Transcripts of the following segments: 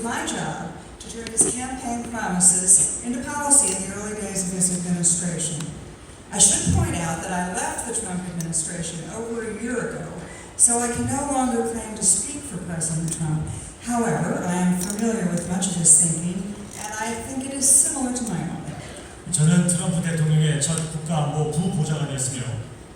my job to turn his campaign promises into policy in the early days of his administration. I should point out that I left the Trump administration over a year ago, so I can no longer claim to speak for President Trump. However, I am familiar with much of his thinking, and I think it is similar to my own. 저는 트럼프 대통령의 첫 국가안보 부보좌관이었으며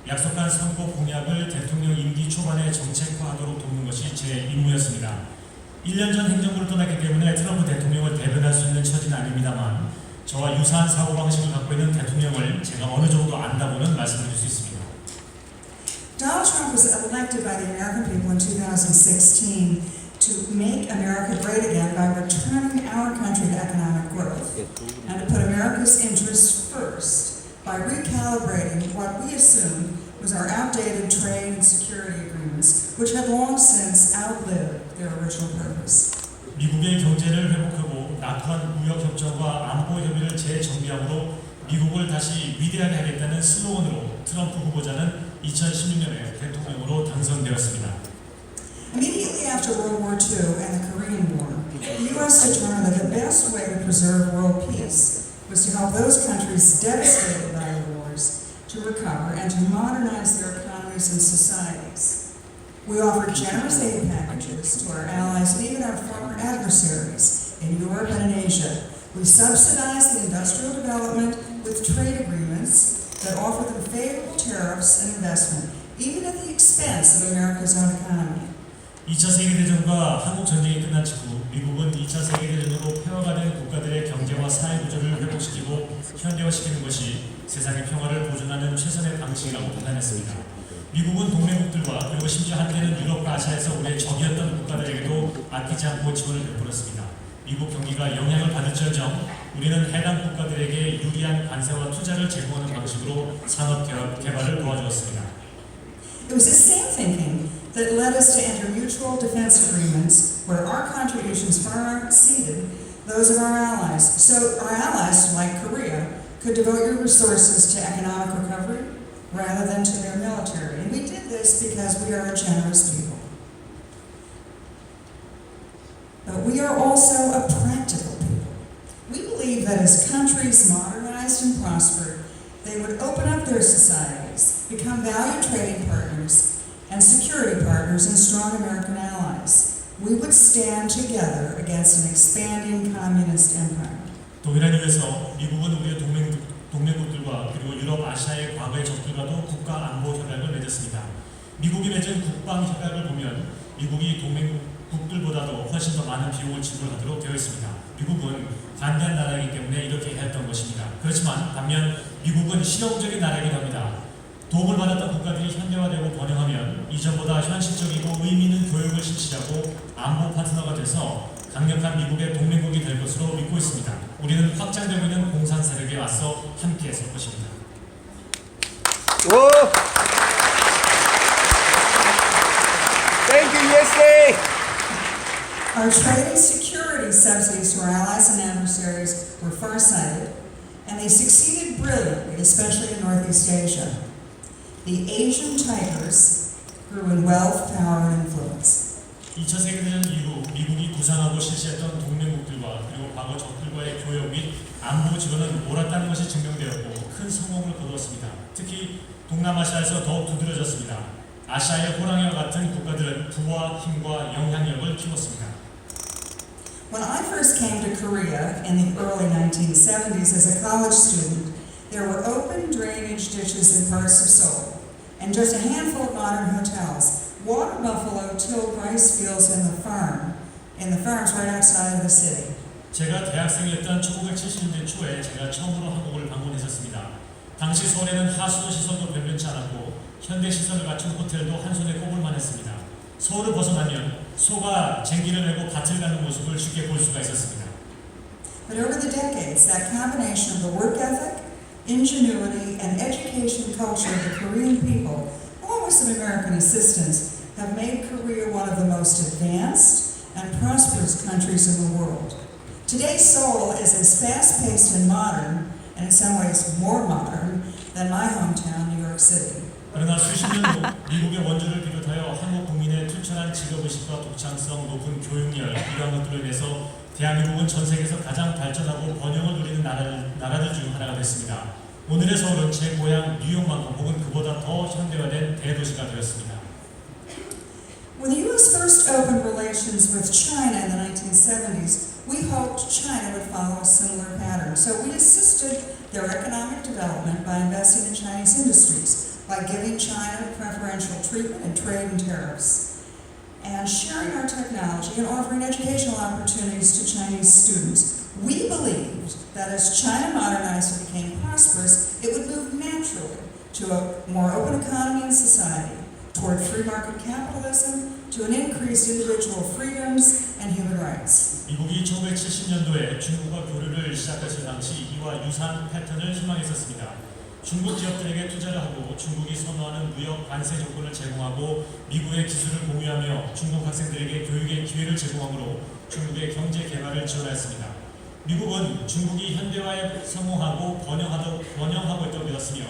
약속한 선거 공약을 대통령 임기 초반에 정책화하도록 돕는 것이 제 임무였습니다. 1년 전 행정부를 떠났기 때문에 트럼프 대통령을 대변할 수 있는 처지는 아닙니다만 저와 유사한 사고방식을 갖고 있는 대통령을 제가 어느 정도 안다고는 말씀드릴 수 있습니다. Donald Trump was elected by the American people in 2016 to make America great again by returning our country to economic growth and to put America's interests first by recalibrating what we assumed was our outdated trade and security agreements, which had long since outlived their original purpose. 미국의 경제를 회복하고 낙후한 무역 협정과 안보 협의를 재정비함으로 미국을 다시 위대하게 하겠다는 슬로건으로 트럼프 후보자는 2016년에 대통령으로 당선되었습니다. Immediately after World War II and the Korean War, the U.S. determined that the best way to preserve world peace was to help those countries devastated by the wars to recover and to modernize their economies and societies. We offered generous aid packages to our allies and even our former adversaries in Europe and in Asia. We subsidized the industrial development with trade agreements that offer them favorable tariffs and investment, even at the expense of America's own economy. 2차 세계대전과 한국전쟁이 끝난 직후 미국은 2차 세계대전으로 폐허가 된 국가들의 경제와 사회구조를 회복시키고 현대화시키는 것이 세상의 평화를 보존하는 최선의 방식이라고 판단했습니다. 미국은 동맹국들과 그리고 심지어 한때는 유럽과 아시아에서 우리의 적이었던 국가들에게도 아끼지 않고 지원을 베풀었습니다. 미국 경기가 영향을 받을지언정 우리는 해당 국가들에게 유리한 관세와 투자를 제공하는 방식으로 산업 개발을 도와주었습니다. It was this same thinking that led us to enter mutual defense agreements where our contributions far exceeded those of our allies. So our allies, like Korea, could devote your resources to economic recovery rather than to their military. And we did this because we are a generous people. But we are also a practical people. We believe that as countries modernized and prospered, they would open up their societies, become valued trading partners, and security partners and strong American allies. We would stand together against an expanding communist empire. 동일한 이유에서 미국은 우리의 동맹국들과 그리고 유럽, 아시아의 과거의 적들과도 국가 안보 협약을 맺었습니다. 미국이 맺은 국방 협약을 보면 미국이 동맹국들보다도 훨씬 더 많은 비용을 지불하도록 되어 있습니다. 미국은 관대한 나라이기 때문에 이렇게 했던 것입니다. 그렇지만 반면 미국은 실용적인 나라이기도 합니다. 도움을 받았던 국가들이 현대화되고 번영하면 이전보다 현실적이고 의미 있는 교육을 실시하고 안보 파트너가 돼서 강력한 미국의 동맹국이 될 것으로 믿고 있습니다. 우리는 확장되고 있는 공산 세력에 맞서 함께 설 것입니다. Thank you, USA. Our trade and security subsidies to our allies and adversaries were far-sighted, and they succeeded brilliantly, especially in Northeast Asia. The Asian tigers grew in wealth, power, and influence. 2차 세계대전 이후 미국이 구상하고 실시했던 동맹국들과 그리고 과거 적들과의 교역 및 안보 지원은 옳았다는 것이 증명되었고 큰 성공을 거두었습니다. 특히 동남아시아에서 더욱 두드러졌습니다. 아시아의 호랑이와 같은 국가들은 부와 힘과 영향력을 키웠습니다. When I first came to Korea in the early 1970s as a college student, there were open drainage ditches in parts of Seoul, and just a handful of modern hotels. Water buffalo tilled rice fields in the farms right outside of the city. 제가 대학생이었던 1970년대 초에 제가 처음으로 한국을 방문했었습니다. 당시 서울에는 하수도 시설도 변변치 않았고 현대 시설을 갖춘 호텔도 한 손에 꼽을만 했습니다. 서울을 벗어나면 소가 쟁기를 메고 밭을 가는 모습을 쉽게 볼 수가 있었습니다. But over the decades, that combination of the work ethic, ingenuity, and education culture of the Korean people, along with some American assistance, have made Korea one of the most advanced and prosperous countries in the world. Today, Seoul is as fast-paced and modern, and in some ways more modern, than my hometown, New York City. 그러나 수십 년 후 미국의 원조를 비롯하여 한국 국민의 투철한 직업의식과 독창성, 높은 교육열 이러한 것들로 인해서 대한민국은 전 세계에서 가장 발전하고 번영을 누리는 나라들 중 하나가 됐습니다. 오늘의 서울은 제 고향 뉴욕만큼 혹은 그보다 더 현대화된 대도시가 되었습니다. When the U.S. first opened relations with China in the 1970s, we hoped China would follow a similar pattern. So we assisted their economic development by investing in Chinese industries, by giving China preferential treatment in trade and tariffs, and sharing our technology and offering educational opportunities to Chinese students. We believed that as China modernized and became prosperous, it would move naturally to a more open economy and society, toward free market capitalism, to an increased individual freedoms and human rights. 미국이 1970년도에 중국과 교류를 시작했을 당시 이와 유사한 패턴을 희망했었습니다. 중국 기업들에게 투자를 하고 중국이 선호하는 무역 관세 조건을 제공하고 미국의 기술을 공유하며 중국 학생들에게 교육의 기회를 제공함으로 중국의 경제 개발을 지원하였습니다. 미국은 중국이 현대화에 성공하고 번영하고 있다고 믿었으며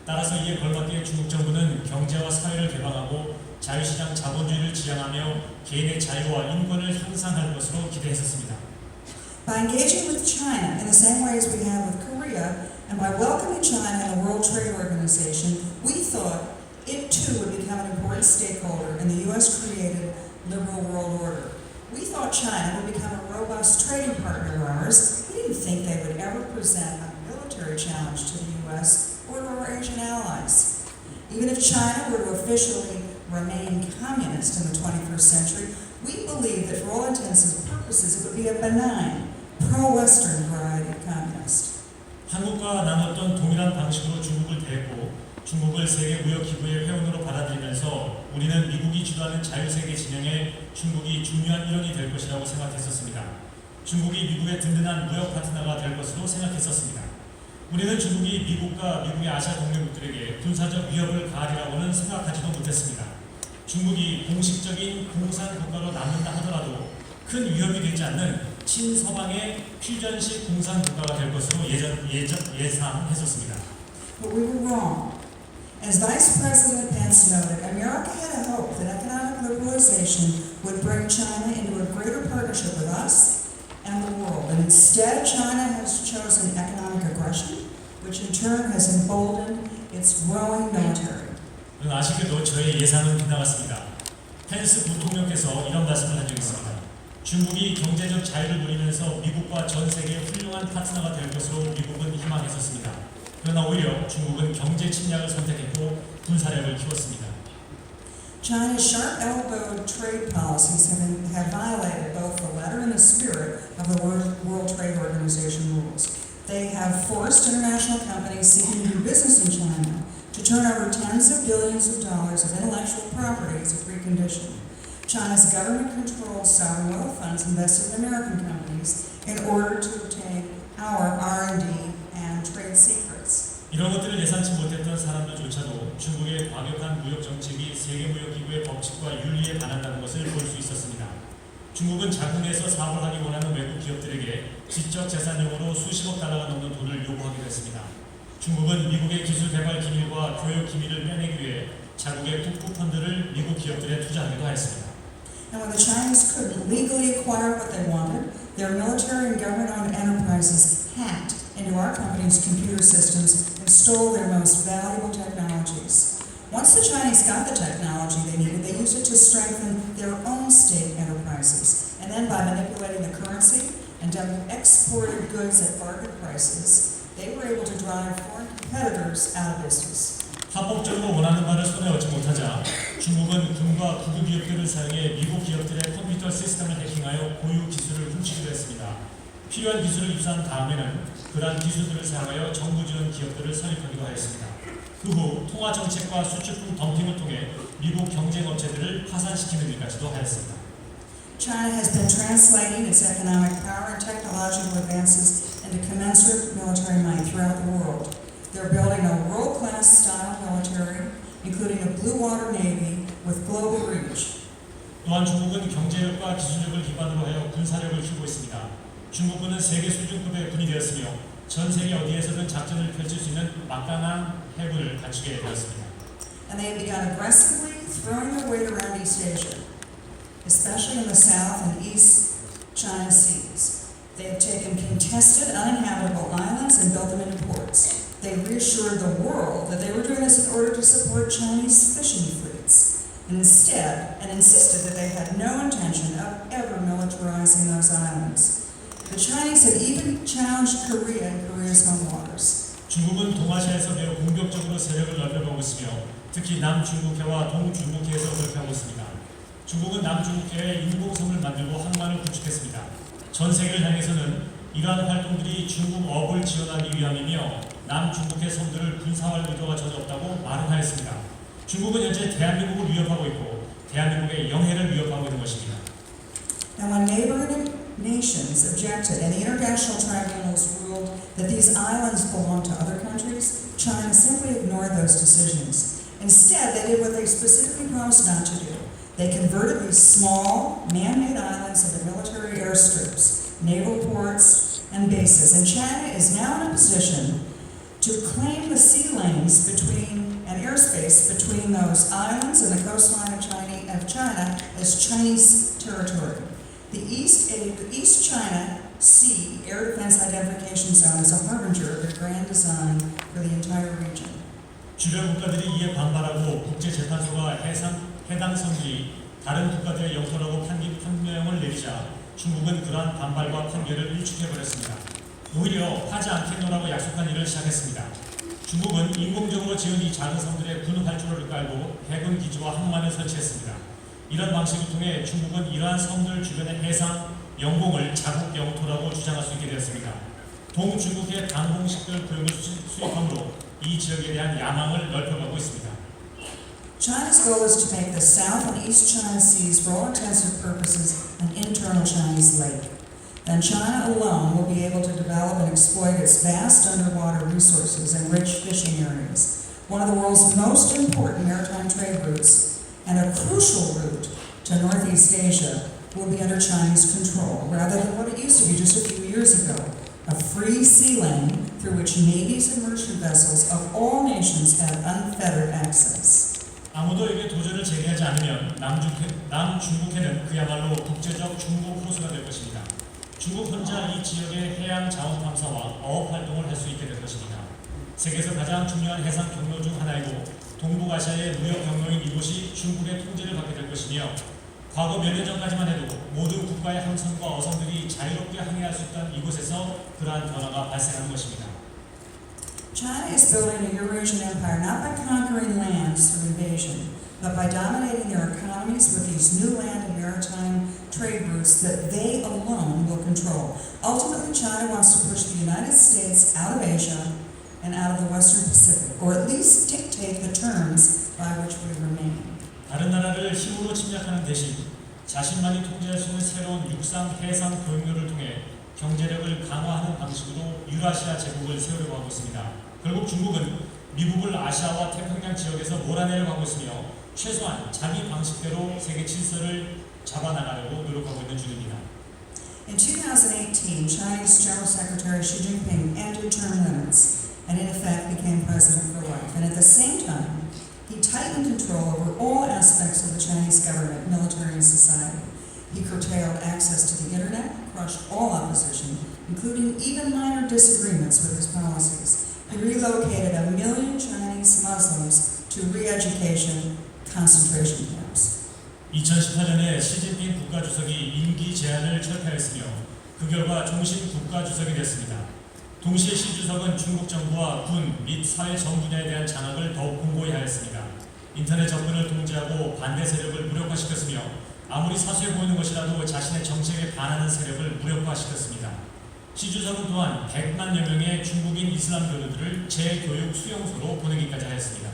따라서 이에 걸맞게 중국 정부는 경제와 사회를 개방하고 자유시장 자본주의를 지향하며 개인의 자유와 인권을 향상할 것으로 기대했었습니다. By engaging with China in the same way as we have with Korea, and by welcoming China in the World Trade Organization, we thought it too would become an important stakeholder in the U.S.-created liberal world order. We thought China would become a robust trading partner of ours. We didn't think they would ever present a military challenge to the U.S. or to our Asian allies. Even if China were to officially remain communist in the 21st century, we believed that for all intents and purposes it would be a benign, pro-Western variety of communist. 한국과 나눴던 동일한 방식으로 중국을 대했고 중국을 세계무역기구의 회원으로 받아들이면서 우리는 미국이 주도하는 자유세계 진영에 중국이 중요한 일원이 될 것이라고 생각했었습니다. 중국이 미국의 든든한 무역 파트너가 될 것으로 생각했었습니다. 우리는 중국이 미국과 미국의 아시아 동맹국들에게 군사적 위협을 가하리라고는 생각하지도 못했습니다. 중국이 공식적인 공산 국가로 남는다 하더라도 큰 위협이 되지 않는 친서방의 퓨전식 공산 국가가 될 것으로 예상했었습니다. But we were wrong. As Vice President Pence noted, America had a hope that economic liberalization would bring China into a greater partnership with us and the world. And instead, China has chosen economic aggression, which in turn has emboldened its growing military. 아쉽게도 저의 예상은 빗나갔습니다. 펜스 부통령께서 이런 말씀을 한 적이 있습니다. 중국이 경제적 자유를 누리면서 미국과 전 세계의 훌륭한 파트너가 될 것으로 미국은 희망했었습니다. 그러나 오히려 중국은 경제 침략을 선택했고 군사력을 키웠습니다. China's sharp-elbowed trade policies have violated both the letter and the spirit of the World Trade Organization rules. They have forced international companies seeking to do business in China to turn over tens of billions of dollars of intellectual property as a precondition. China's government controls sovereign wealth funds invested in American companies in order to obtain our R&D and trade secrets. 이런 것들을 예상치 못했던 사람들조차도 중국의 과격한 무역 정책이 세계무역기구의 법칙과 윤리에 반한다는 것을 볼 수 있었습니다. 중국은 자국내에서 사업을 하기 원하는 외국 기업들에게 지적 재산용으로 수십억 달러가 넘는 돈을 요구하기도 했습니다. 중국은 미국의 기술 개발 기밀과 교육 기밀을 빼내기 위해 자국의 국부 펀드를 미국 기업들에 투자하기도 하였습니다. And when the Chinese couldn't legally acquire what they wanted, their military and government-owned enterprises hacked into our company's computer systems and stole their most valuable technologies. Once the Chinese got the technology they needed, they used it to strengthen their own state enterprises. And then by manipulating the currency and dumping exported goods at bargain prices, they were able to drive foreign competitors out of business. 합법적으로 원하는 바를 손에 얻지 못하자 중국은 군과 구급 기업들을 사용해 미국 기업들의 컴퓨터 시스템을 해킹하여 고유 기술을 훔치기도 했습니다. 필요한 기술을 입수한 다음에는 그러한 기술들을 사용하여 정부 지원 기업들을 설립하기도 하였습니다. 그 후 통화 정책과 수출품 덤핑을 통해 미국 경쟁 업체들을 파산시키는 일까지도 하였습니다. China has been translating its economic power and technological advances into commensurate military might throughout the world. They're building a world-class style military, including a blue water navy with global reach. 또한 중국은 경제력과 기술력을 기반으로 하여 군사력을 키우고 있습니다. 중국군은 세계 수준급의 군이 되었으며 전 세계 어디에서든 작전을 펼칠 수 있는 막강한 해군을 갖추게 되었습니다. and they have begun aggressively throwing their weight around East Asia, especially in the South and East China Seas. They have taken contested, uninhabitable islands and built them into ports. They reassured the world that they were doing this in order to support Chinese fishing fleets, and insisted that they had no intention of ever militarizing those islands. The Chinese had even challenged Korea in Korea's home waters. 중국은 동아시아에서 매우 공격적으로 세력을 넓혀가고 있으며 특히 남중국해와 동중국해에서 그렇게 하고 있습니다. 중국은 남중국해에 인공섬을 만들고 항만을 구축했습니다. 전 세계를 향해서는 이러한 활동들이 중국 업을 지원하기 위함이며 남중국해 섬들을 군사화할 의도가 전혀 없다고 말은 하였습니다. 중국은 현재 대한민국을 위협하고 있고 대한민국의 영해를 위협하고 있는 것입니다. Now, when neighboring nations objected and the international tribunals ruled that these islands belonged to other countries, China simply ignored those decisions. Instead, they did what they specifically promised not to do. They converted these small, man-made islands into military airstrips, naval ports, and bases. And China is now in a position to claim the sea lanes between and airspace between those islands and the coastline of China as Chinese territory. The East China Sea Air Defense Identification Zone is a harbinger of their grand design for the entire region. 주변 국가들이 이에 반발하고 국제재판소가 해당 섬들이 다른 국가들의 영토라고 판명을 내리자 중국은 그러한 반발과 판결을 일축해버렸습니다. 오히려 하지 않겠노라고 약속한 일을 시작했습니다. 중국은 인공적으로 지은 이 작은 섬들에 군 활주로를 깔고 해군 기지와 항만을 설치했습니다. 이런 방식을 통해 중국은 이러한 섬들 주변의 해상, 영공을 자국 영토라고 주장할 수 있게 되었습니다. 동중국해 방공식별 교육을 수입함으로 이 지역에 대한 야망을 넓혀가고 있습니다. China's goal is to make the South and East China Seas, for all intents and purposes, an internal Chinese lake. Then China alone will be able to develop and exploit its vast underwater resources and rich fishing areas. One of the world's most important maritime trade routes and a crucial route to Northeast Asia will be under Chinese control, rather than what it used to be just a few years ago, a free sea lane through which navies and merchant vessels of all nations had unfettered access. 아무도 에게 도전을 제기하지 않으면 남중국해는 그야말로 국제적 중국 호수가 될 것입니다. 중국 혼자 이 지역의 해양 자원 탐사와 어업 활동을 할 수 있게 될 것입니다. 세계에서 가장 중요한 해상 경로 중 하나이고 동북아시아의 무역 경로인 이곳이 중국의 통제를 받게 될 것이며 과거 몇 년 전까지만 해도 모든 국가의 함선과 어선들이 자유롭게 항해할 수 있던 이곳에서 그러한 변화가 발생하는 것입니다. China is building a Eurasian empire not by conquering lands through invasion, but by dominating their economies with these new land and maritime trade routes that they alone will control. Ultimately, China wants to push the United States out of Asia and out of the Western Pacific, or at least dictate the terms by which we remain. 다른 나라를 힘으로 침략하는 대신 자신만이 통제할 수 있는 새로운 육상, 해상 교역로를 통해 경제력을 강화하는 방식으로 유라시아 제국을 세우려고 하고 있습니다. 결국 중국은 미국을 아시아와 태평양 지역에서 몰아내려고 하고 있으며 최소한 자기 방식대로 세계 질서를 잡아나가려고 노력하고 있는 중입니다. In 2018, Chinese General Secretary Xi Jinping ended term limits and in effect became president for life. And at the same time, he tightened control over all aspects of the Chinese government, military, and society. He curtailed access to the internet, crushed all opposition, including even minor disagreements with his policies. He relocated 1 million Chinese Muslims to re-education concentration camps. 2018년에 시진핑 국가주석이 임기 제한을 철폐했으며 그 결과 종신 국가주석이 됐습니다. 동시에 시 주석은 중국 정부와 군 및 사회 전 분야에 대한 장악을 더욱 공고히 하였습니다. 인터넷 접근을 통제하고 반대 세력을 무력화시켰으며 아무리 사소해 보이는 것이라도 자신의 정책에 반하는 세력을 무력화시켰습니다. 시 주석은 또한 100만여 명의 중국인 이슬람 교도들을 재교육 수용소로 보내기까지 하였습니다.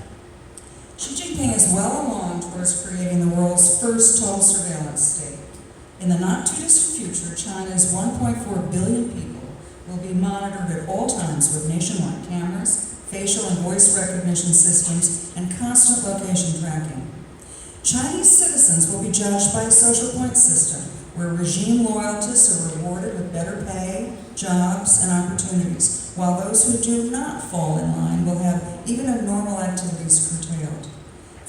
Xi Jinping is well along towards creating the world's first total surveillance state. In the not-too-distant future, China's 1.4 billion people will be monitored at all times with nationwide cameras, facial and voice recognition systems, and constant location tracking. Chinese citizens will be judged by a social point system, where regime loyalists are rewarded with better pay, jobs, and opportunities, while those who do not fall in line will have even abnormal activities curtailed.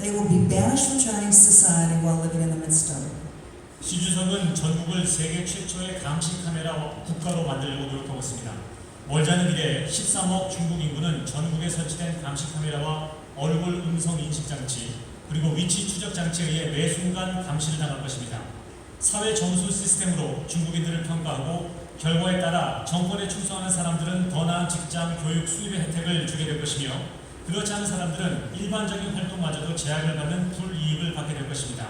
They will be banished from Chinese society while living in the midst of it. 시 주석은 전국을 세계 최초의 감시 카메라 국가로 만들려고 노력하고 있습니다. 멀지 않은 미래에 13억 중국 인구는 전국에 설치된 감시 카메라와 얼굴 음성 인식 장치 그리고 위치 추적 장치에 의해 매 순간 감시를 당할 것입니다. 사회 점수 시스템으로 중국인들을 평가하고 결과에 따라 정권에 충성하는 사람들은 더 나은 직장, 교육, 수입의 혜택을 주게 될 것이며 그렇지 않은 사람들은 일반적인 활동마저도 제약을 받는 불이익을 받게 될 것입니다.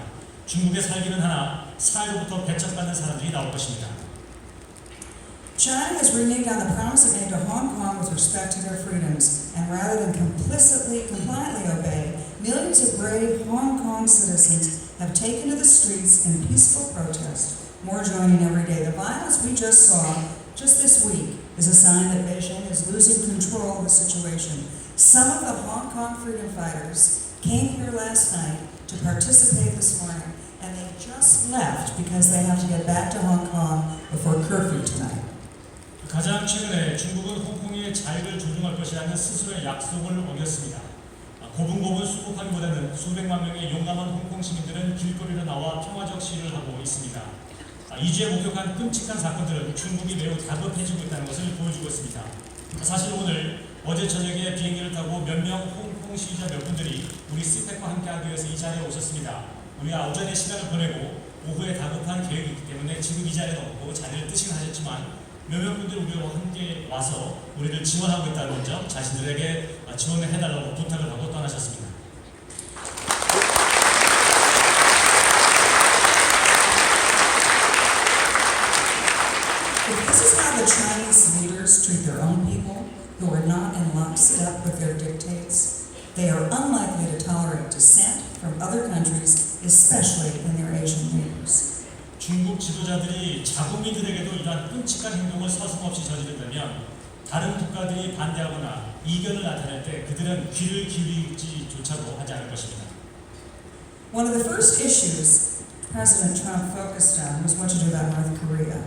중국에 살기는 하나 사회로부터 배척받는 사람들이 나올 것입니다. China has reneged on the promise it made to Hong Kong with respect to their freedoms, and rather than compliantly obey, millions of brave Hong Kong citizens have taken to the streets in peaceful protest, more joining every day. The violence we just saw just this week is a sign that Beijing is losing control of the situation. Some of the Hong Kong freedom fighters came here last night to participate this morning, and they just left because they have to get back to Hong Kong before curfew tonight. 가장 최근에 중국은 홍콩의 자유를 존중할 것이라는 스스로의 약속을 어겼습니다. 고분고분 수복하기보다는 수백만 명의 용감한 홍콩 시민들은 길거리로 나와 평화적 시위를 하고 있습니다. 이주에 목격한 끔찍한 사건들은 중국이 매우 다급해지고 있다는 것을 보여주고 있습니다. 사실 오늘 어제 저녁에 비행기를 타고 몇 명 홍콩 시위자 몇 분들이 우리 스펙과 함께하기 위해서 이 자리에 오셨습니다. 우리가 오전에 시간을 보내고 오후에 다급한 계획이 있기 때문에 지금 이 자리에 없고 자리를 뜨시긴 하셨지만 몇몇 분들이 우리와 함께 와서 우리를 지원하고 있다는 점 자신들에게 지원을 해달라고 부탁을 하고 떠나셨습니다. If this is how the Chinese leaders treat their own people, who are not in lockstep with their dictates, they are unlikely to tolerate dissent from other countries, especially in their Asian neighbors. 중국 지도자들이 자국민들에게도 이러한 끔찍한 행동을 서슴없이 저지른다면 다른 국가들이 반대하거나 이견을 나타낼 때 그들은 귀를 기울이지조차도 하지 않을 것입니다. One of the first issues President Trump focused on was what to do about North Korea.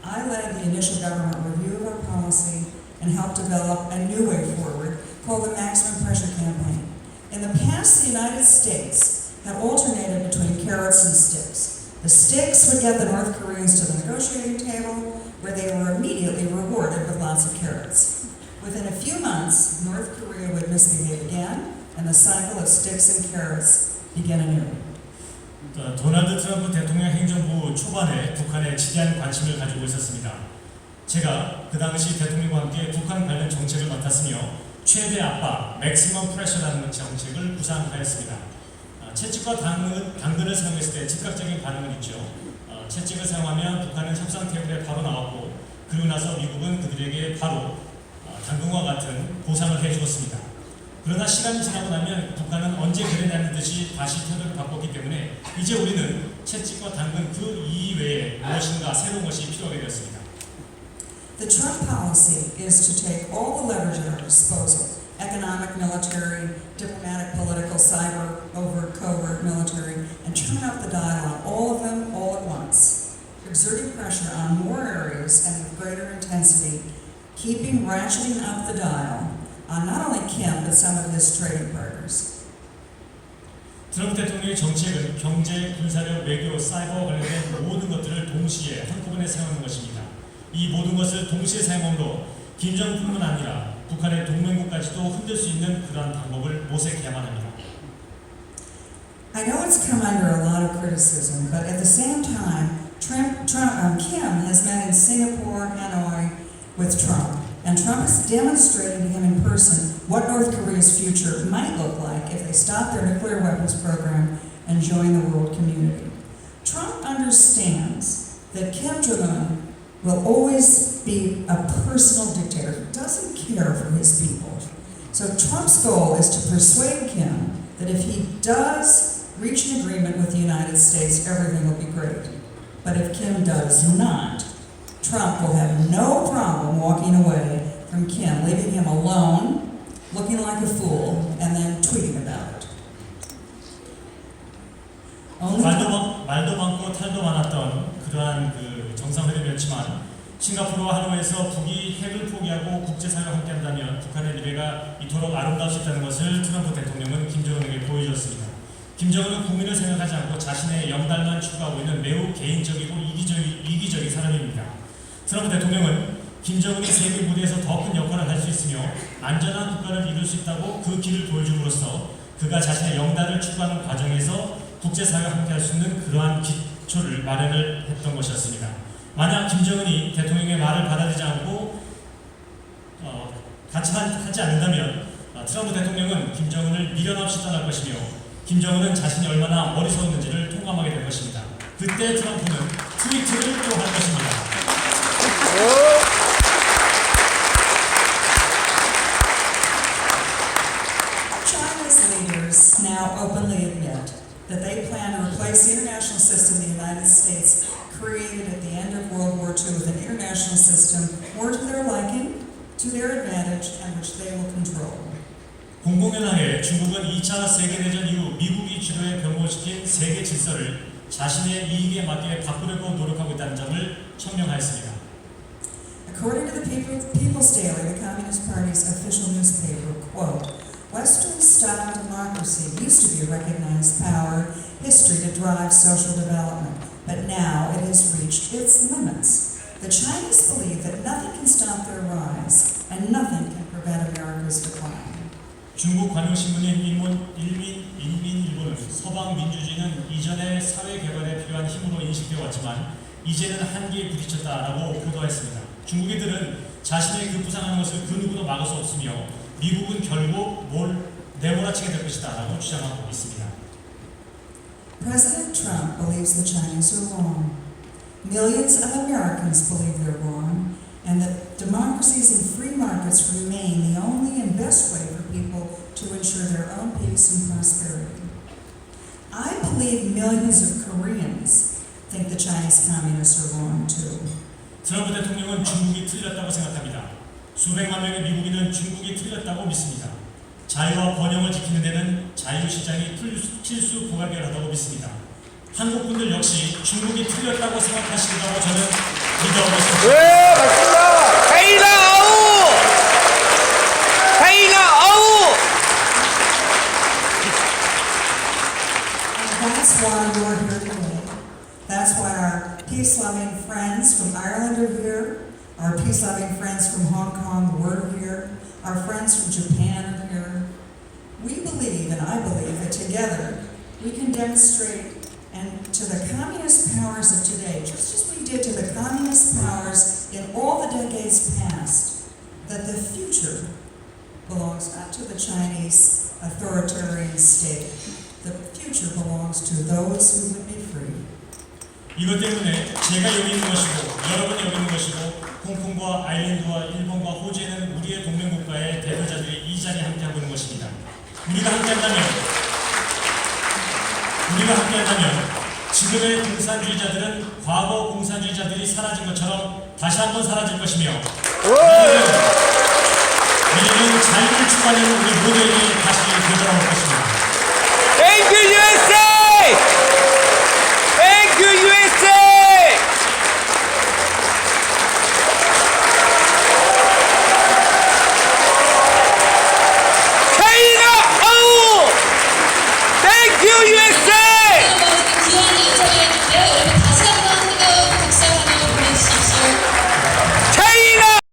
I led the initial government review of our policy and helped develop a new way forward called the Maximum Pressure Campaign. In the past, the United States had alternated between carrots and sticks. The sticks would get the North Koreans to the negotiating table, where they were immediately rewarded with lots of carrots. Within a few months, North Korea would misbehave again, and the cycle of sticks and carrots began anew. 도널드 트럼프 대통령 행정부 초반에 북한에 지대한 관심을 가지고 있었습니다. 제가 그 당시 대통령과 함께 북한 관련 정책을 맡았으며 최대 압박, 맥시멈 프레셔라는 정책을 구상하였습니다. 채찍과 당근을 사용했을 때 즉각적인 반응은 있죠. 채찍을 사용하면 북한은 협상 테이블에 바로 나왔고 그리고 나서 미국은 그들에게 바로 당근과 같은 보상을 해주었습니다. 그러나 시간이 지나고 나면 북한은 언제 그랬냐는 듯이 다시 태도를 바꿨기 때문에 이제 우리는 채찍과 당근 그 이외에 무엇인가 새로운 것이 필요하게 되었습니다. The Trump policy is to take all the leverage at our disposal. Economic, military, diplomatic, political, cyber, overt, covert, military, and turn up the dial on all of them all at once, exerting pressure on more areas and with greater intensity, ratcheting up the dial on not only Kim, but some of his trading partners. 트럼프 대통령의 정책은 경제, 군사력, 외교, 사이버 관련된 모든 것들을 동시에 한꺼번에 사용하는 것입니다. 이 모든 것을 동시에 사용함으로 김정뿐만 아니라 북한의 동맹국까지도 흔들 수 있는 그러한 방법을 모색해야만 합니다. I know it's come under a lot of criticism, but at the same time, Kim has met in Singapore, Hanoi with Trump, and Trump is demonstrating to him in person what North Korea's future might look like if they stop their nuclear weapons program and join the world community. Trump understands that Kim Jong-un will always be a personal dictator who doesn't care for his people. So Trump's goal is to persuade Kim that if he does reach an agreement with the United States, everything will be great. But if Kim does not, Trump will have no problem walking away from Kim, leaving him alone, looking like a fool, and then tweeting about it. 말도 많고 탈도 많았던 그러한 정상회담이었지만 싱가포르와 하노이에서 북이 핵을 포기하고 국제사회와 함께한다면 북한의 미래가 이토록 아름다울 수 있다는 것을 트럼프 대통령은 김정은에게 보여주었습니다. 김정은은 국민을 생각하지 않고 자신의 영달만 추구하고 있는 매우 개인적이고 이기적인 사람입니다. 트럼프 대통령은 김정은이 세계 무대에서 더 큰 역할을 할 수 있으며 안전한 국가를 이룰 수 있다고 그 길을 보여줌으로써 그가 자신의 영달을 추구하는 과정에서 국제사회와 함께할 수 있는 그러한 기초를 마련을 했던 것이었습니다. 만약 김정은이 대통령의 말을 받아들이지 않고 같이 하지 않는다면 트럼프 대통령은 김정은을 미련 없이 떠날 것이며 김정은은 자신이 얼마나 어리석었는지를 통감하게 될 것입니다. 그때 트럼프는 트위트를 또 할 것입니다. China's leaders now openly admit that they plan to replace the international system the United States created at the end of World War II with an international system more to their liking, to their advantage, and which they will control. 공공연하게 중국은 2차 세계대전 이후 미국이 주도해 변모시킨 세계 질서를 자신의 이익에 맞게 바꾸려고 노력하고 있다는 점을 청명하였습니다. According to the People's Daily, the Communist Party's official newspaper, quote, Western-style democracy used to be a recognized power in history to drive social development, but now it has reached its limits. The Chinese believe that nothing can stop their rise, and nothing can prevent America's decline. 중국 관용신문인 인민일보는 서방 민주주의는 이전의 사회 개발에 필요한 힘으로 인식되어 왔지만 이제는 한계에 부딪혔다라고 보도했습니다. 중국인들은 자신의 급부상하는 것을 그 누구도 막을 수 없으며 미국은 결국 내몰아치게 될 것이다라고 주장하고 있습니다. President Trump believes the Chinese are wrong. Millions of Americans believe they're wrong, and that democracies and free markets remain the only and best way for people to ensure their own peace and prosperity. I believe millions of Koreans think the Chinese communists are wrong too. 트럼프 대통령은 중국이 틀렸다고 생각합니다. 수백만 명의 미국인은 중국이 틀렸다고 믿습니다. 자유와 번영을 지키는 데는 자유시장이 필수 고갈결하다고 믿습니다. 한국 분들 역시 중국이 틀렸다고 생각하시리라고 저는 믿어보겠습니다. 네, 맞습니다. 하이나 아우! 하이나 아우! That's why you're here today. That's why our peace-loving friends from Ireland are here. Our peace-loving friends from Hong Kong were here. Our friends from Japan are here. We believe, and I believe, that together we can demonstrate and to the communist powers of today, just as we did to the communist powers in all the decades past, that the future belongs not to the Chinese authoritarian state. The future belongs to those who would be free. 이것 때문에 제가 여기 있는 것이고 여러분이 여기 있는 것이고 홍콩과 아일랜드와 일본과 호주에는 우리의 동맹국가의 대표자들이 이 자리에 함께하고 있는 것입니다. 우리가 함께한다면 지금의 공산주의자들은 과거 공산주의자들이 사라진 것처럼 다시 한번 사라질 것이며 우리는 자유를 추구하는 우리 모두에게 다시 되돌아올